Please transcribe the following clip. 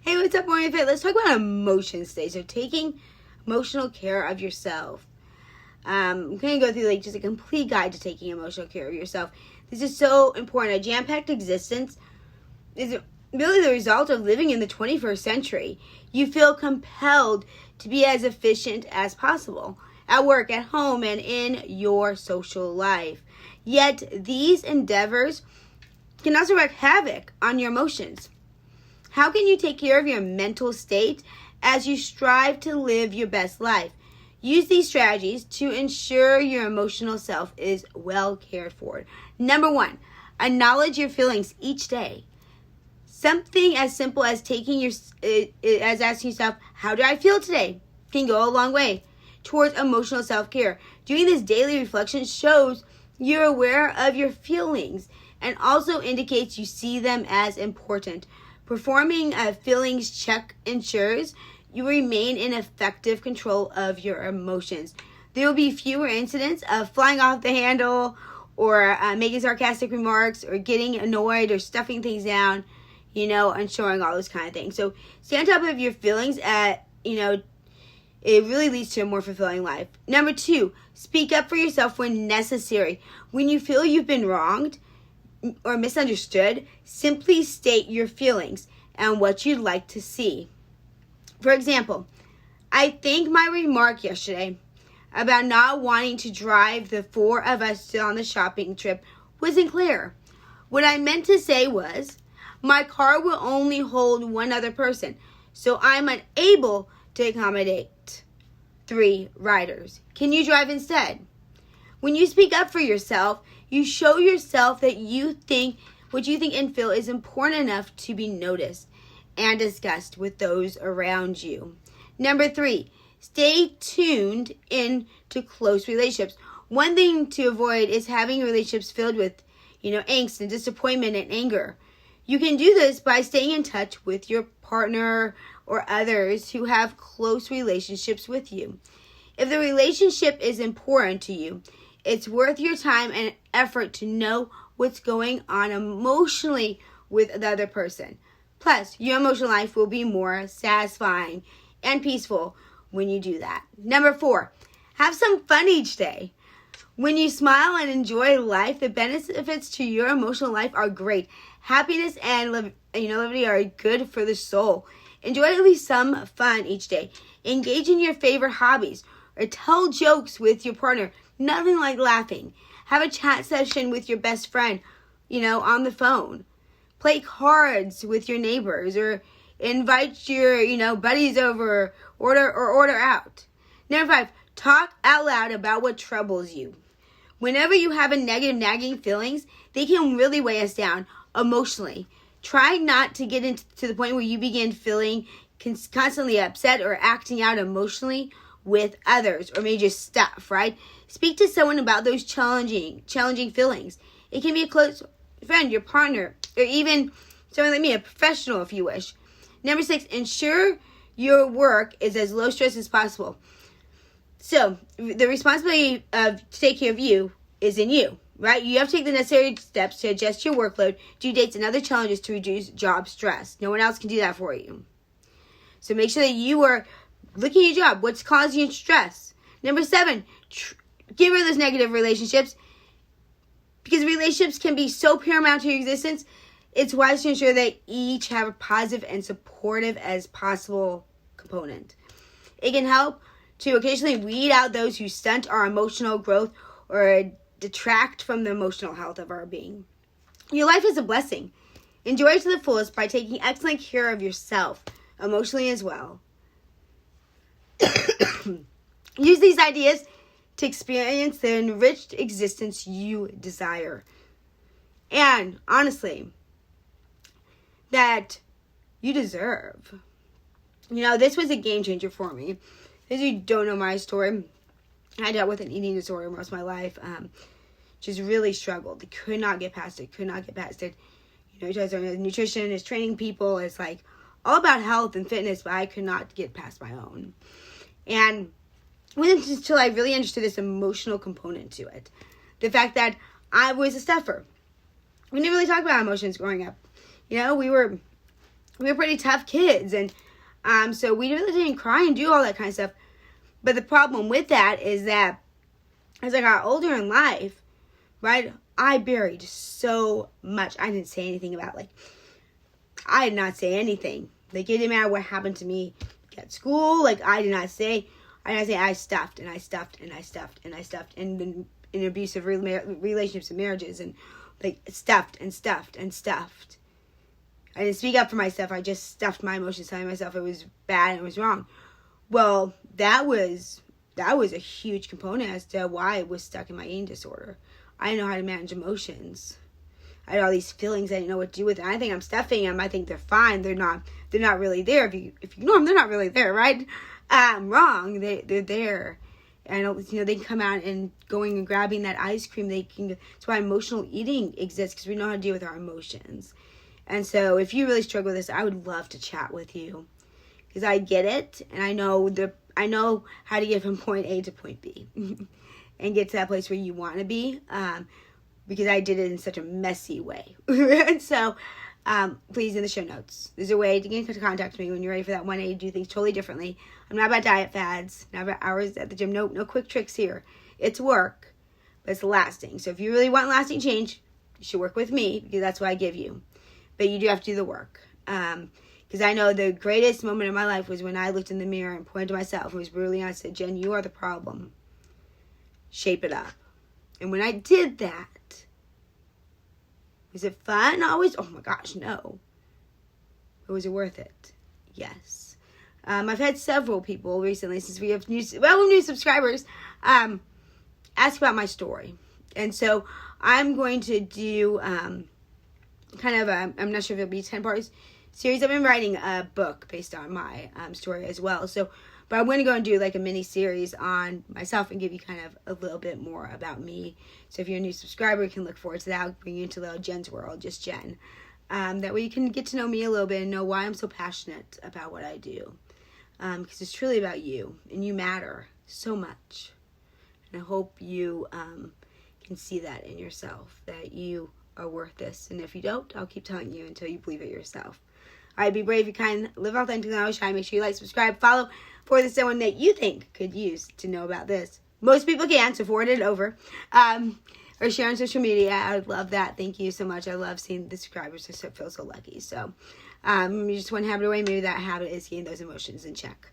Hey, what's up, Morning Fit? Let's talk about emotions today. So, taking emotional care of yourself. I'm going to go through just a complete guide to taking emotional care of yourself. This is so important. A jam-packed existence is really the result of living in the 21st century. You feel compelled to be as efficient as possible at work, at home, and in your social life. Yet, these endeavors can also wreak havoc on your emotions. How can you take care of your mental state as you strive to live your best life? Use these strategies to ensure your emotional self is well cared for. Number 1, acknowledge your feelings each day. Something as simple as asking yourself, how do I feel today? Can go a long way towards emotional self-care. Doing this daily reflection shows you're aware of your feelings and also indicates you see them as important. Performing a feelings check ensures you remain in effective control of your emotions. There will be fewer incidents of flying off the handle or making sarcastic remarks or getting annoyed or stuffing things down, and showing all those kind of things. So stay on top of your feelings. It really leads to a more fulfilling life. Number 2, speak up for yourself when necessary. When you feel you've been wronged or misunderstood, simply state your feelings and what you'd like to see. For example, I think my remark yesterday about not wanting to drive the 4 of us on the shopping trip wasn't clear. What I meant to say was, my car will only hold 1 other person, so I'm unable to accommodate 3 riders. Can you drive instead? When you speak up for yourself, you show yourself that what you think and feel is important enough to be noticed and discussed with those around you. Number 3, stay tuned into close relationships. One thing to avoid is having relationships filled with, angst and disappointment and anger. You can do this by staying in touch with your partner or others who have close relationships with you. If the relationship is important to you, it's worth your time and effort to know what's going on emotionally with the other person. Plus, your emotional life will be more satisfying and peaceful when you do that. Number 4, have some fun each day. When you smile and enjoy life, the benefits to your emotional life are great. Happiness and levity are good for the soul. Enjoy at least some fun each day. Engage in your favorite hobbies or tell jokes with your partner. Nothing like laughing. Have a chat session with your best friend, on the phone. Play cards with your neighbors or invite your, buddies over, order out. Number 5, talk out loud about what troubles you. Whenever you have a negative, nagging feelings, they can really weigh us down emotionally. Try not to get to the point where you begin feeling constantly upset or acting out emotionally with others or maybe just stuff, right? Speak to someone about those challenging feelings. It can be a close friend, your partner, or even someone like me, a professional if you wish. Number 6, ensure your work is as low stress as possible. So, the responsibility to take care of you is in you, right? You have to take the necessary steps to adjust your workload, due dates, and other challenges to reduce job stress. No one else can do that for you. So make sure that you are looking at your job. What's causing you stress? Number 7, get rid of those negative relationships. Because relationships can be so paramount to your existence, it's wise to ensure that each have a positive and supportive as possible component. It can help to occasionally weed out those who stunt our emotional growth or detract from the emotional health of our being. Your life is a blessing. Enjoy it to the fullest by taking excellent care of yourself, emotionally as well. Use these ideas to experience the enriched existence you desire. And honestly, that you deserve. This was a game changer for me. If you don't know my story, I dealt with an eating disorder most of my life. Just really struggled. Could not get past it. Nutrition is training people. It's like all about health and fitness, but I could not get past my own. And until I really understood this emotional component to it. The fact that I was a stuffer. We didn't really talk about emotions growing up. We were we were pretty tough kids, and so we really didn't cry and do all that kind of stuff. But the problem with that is that as I got older in life, right, I buried so much. I didn't say anything about, like, I did not say anything. Like, it didn't matter what happened to me at school. Like, I stuffed and I stuffed and I stuffed and I stuffed, and been in abusive relationships and marriages, and like stuffed and stuffed and stuffed. I didn't speak up for myself. I just stuffed my emotions, telling myself it was bad and it was wrong. Well, that was a huge component as to why I was stuck in my eating disorder. I didn't know how to manage emotions. I had all these feelings I didn't know what to do with. And I think I'm stuffing them. I think they're fine. They're not really there. If you ignore them, they're not really there, right? Wrong. They're there. And they can come out and going and grabbing that ice cream. That's why emotional eating exists, because we know how to deal with our emotions. And so if you really struggle with this, I would love to chat with you, because I get it, and I know how to get from point A to point B and get to that place where you want to be, because I did it in such a messy way. And so please, in the show notes, there's a way to get in contact with me when you're ready for that 180 to do things totally differently. I'm not about diet fads, not about hours at the gym. No quick tricks here. It's work, but it's lasting. So if you really want lasting change, you should work with me, because that's what I give you. But you do have to do the work. Because I know the greatest moment in my life was when I looked in the mirror and pointed to myself and was brutally honest and said, Jen, you are the problem. Shape it up. And when I did that, was it fun always? Oh my gosh, no. But was it worth it? Yes. I've had several people recently, since we have new subscribers, ask about my story. And so I'm going to do I'm not sure if it'll be 10 parts series. I've been writing a book based on my story as well. But I'm going to go and do like a mini series on myself and give you kind of a little bit more about me. So if you're a new subscriber, you can look forward to that. I'll bring you into little Jen's world, just Jen. That way you can get to know me a little bit and know why I'm so passionate about what I do. Because it's truly about you, and you matter so much. And I hope you can see that in yourself, that you are worth this. And if you don't, I'll keep telling you until you believe it yourself. All right, be brave, be kind, live authentically, always shine. Make sure you like, subscribe, follow for someone that you think could use to know about this. Most people can, so forward it over. Or share on social media. I would love that. Thank you so much. I love seeing the subscribers. I feel so lucky. So, you just want to have it away. Maybe that habit is getting those emotions in check.